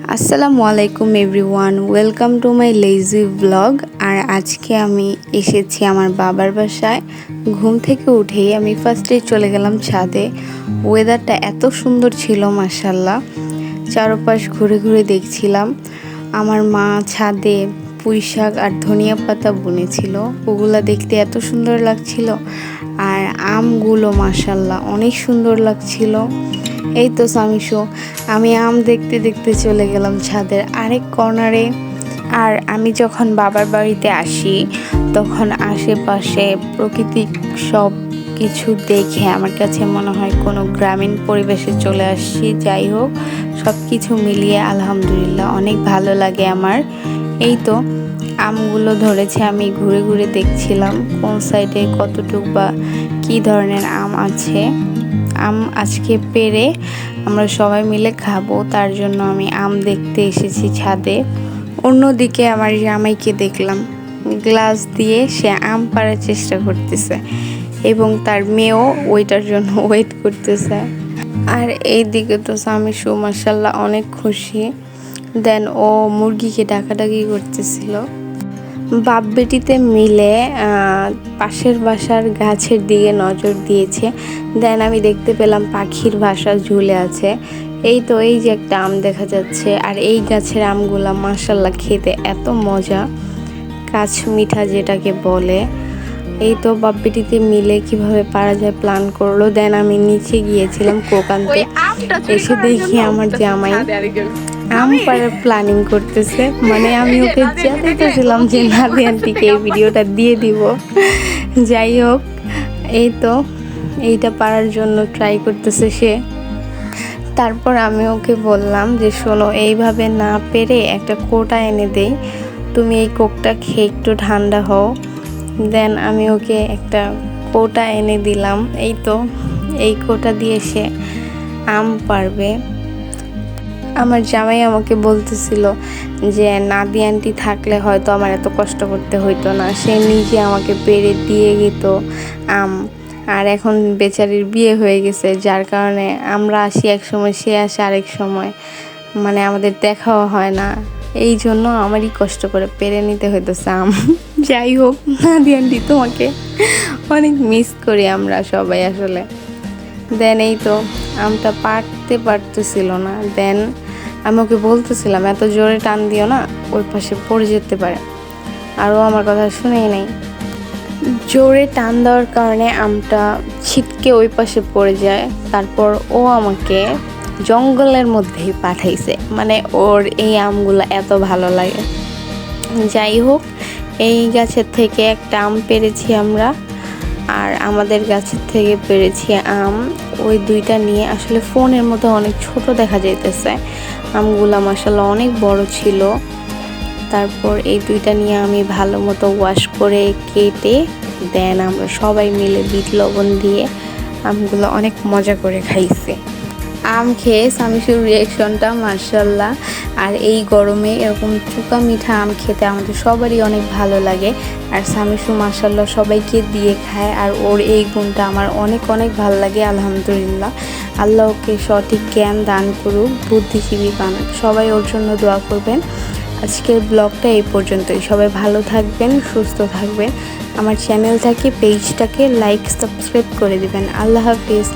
আসসালামু আলাইকুম everyone, welcome to my lazy blog. আর আজকে আমি এসেছি আমার বাবার বাসায়। ঘুম থেকে উঠেই আমি ফার্স্টে চলে গেলাম ছাদে। ওয়েদারটা এত সুন্দর ছিল মাশাল্লাহ, চারপাশ ঘুরে ঘুরে দেখছিলাম। আমার মা ছাদে পুঁই শাক আর ধনিয়া পাতা বুনেছিল, ওগুলা দেখতে এত সুন্দর লাগছিল। আর আমগুলো মাশাল্লাহ অনেক সুন্দর লাগছিল। এই তো সামিশু, আমি আম দেখতে দেখতে চলে গেলাম ছাদের আরেক কর্নারে। আর আমি যখন বাবার বাড়িতে আসি তখন আশেপাশে প্রকৃতিক সব কিছু দেখে আমার কাছে মনে হয় কোনো গ্রামীণ পরিবেশে চলে আসছি। যাই হোক, সব কিছু মিলিয়ে আলহামদুলিল্লাহ অনেক ভালো লাগে আমার। এই তো আমগুলো ধরেছে, আমি ঘুরে ঘুরে দেখছিলাম কোন সাইডে কতটুক বা কী ধরনের আম আছে। আম আজকে পেড়ে আমরা সবাই মিলে খাবো, তার জন্য আমি আম দেখতে এসেছি ছাদে। অন্যদিকে আমার জামাইকে দেখলাম গ্লাস দিয়ে সে আম পাড়ার চেষ্টা করতেছে এবং তার মেয়েও ওইটার জন্য ওয়েট করতেছে। আর এই দিকে তো সামিশু মাশাল্লাহ অনেক খুশি। দেন ও মুরগিকে ডাকাডাকি করতেছিল। বাপ বেটিতে মিলে পাশের বাসার গাছের দিকে নজর দিয়েছে। দেন আমি দেখতে পেলাম পাখির বাসা ঝুলে আছে। এই তো এই যে একটা আম দেখা যাচ্ছে, আর এই গাছের আমগুলা মাশাল্লাহ খেতে এত মজা, কাছ মিঠা যেটাকে বলে। এই তো বাপ বেটিতে মিলে কিভাবে পারা যায় প্ল্যান করলো। দেন আমি নিচে গিয়েছিলাম কোক আনতে, এসে দেখি আমার জামাই আম পাড়ার প্ল্যানিং করতেছে। মানে আমি ওকে জানাইতেছিলাম যে নাদি আন্টিকে এই ভিডিওটা দিয়ে দিব। যাই হোক, এই তো এইটা পারার জন্য ট্রাই করতেছে সে। তারপর আমি ওকে বললাম যে শোনো, এইভাবে না পেরে একটা কোটা এনে দেই, তুমি এই কোকটা খেয়ে একটু ঠান্ডা হও। দেন আমি ওকে একটা কোটা এনে দিলাম। এই তো এই কোটা দিয়ে সে আম পারবে। আমার জামাই আমাকে বলতেছিল যে নাদি আন্টি থাকলে হয়তো আমার এত কষ্ট করতে হইতো না, সে নিজে আমাকে পেরে দিয়ে দিত আম। আর এখন বেচারির বিয়ে হয়ে গেছে, যার কারণে আমরা আসি এক সময়, সে আসে আরেক সময়, মানে আমাদের দেখাও হয় না। এই জন্য আমারই কষ্ট করে পেরে নিতে হইতেছে আম। যাই হোক, নাদি আন্টি তোমাকে অনেক মিস করি আমরা সবাই আসলে। দেন এই তো আমটা পারতেছিল না। দেন আমি ওকে বলতেছিলাম এত জোরে টান দিও না, ওই পাশে পড়ে যেতে পারে। আর ও আমার কথা শুনেই নাই। জোরে টান দেওয়ার কারণে আমটা ছিটকে ওই পাশে পড়ে যায়। তারপর ও আমাকে জঙ্গলের মধ্যেই পাঠাইছে, মানে ওর এই আমগুলো এত ভালো লাগে। যাই হোক, এই গাছের থেকে একটা আম পেড়েছি আমরা, আর আমাদের গাছের থেকে পেড়েছি আম। ওই দুইটা নিয়ে আসলে ফোনের মধ্যে অনেক ছোট দেখা যাইতেছে, আমগুলা মাশাআল্লাহ অনেক বড় ছিল। তারপর এই দুইটা নিয়ে আমি ভালো মতো ওয়াশ করে কেটে দেন আমরা সবাই মিলে বিট লবণ দিয়ে আমগুলো অনেক মজা করে খাইছি। আম খেয়ে সামিশুর রিয়াকশনটা মাশাআল্লাহ। আর এই গরমে এরকম চুকা মিঠা আম খেতে আমাদের সবারই অনেক ভালো লাগে। আর সামিশু মাশাআল্লাহ সবাইকে দিয়ে খায়, আর ওর এই গুণটা আমার অনেক অনেক ভালো লাগে আলহামদুলিল্লাহ। আল্লাহ ওকে সঠিক জ্ঞান দান করুক, বুদ্ধিজীবী বানাক। সবাই ওর জন্য দোয়া করবেন। আজকের ব্লগটা এই পর্যন্তই। সবাই ভালো থাকবেন, সুস্থ থাকবেন। আমার চ্যানেলটাকে, পেজটাকে লাইক সাবস্ক্রাইব করে দিবেন। আল্লাহ হাফেজ।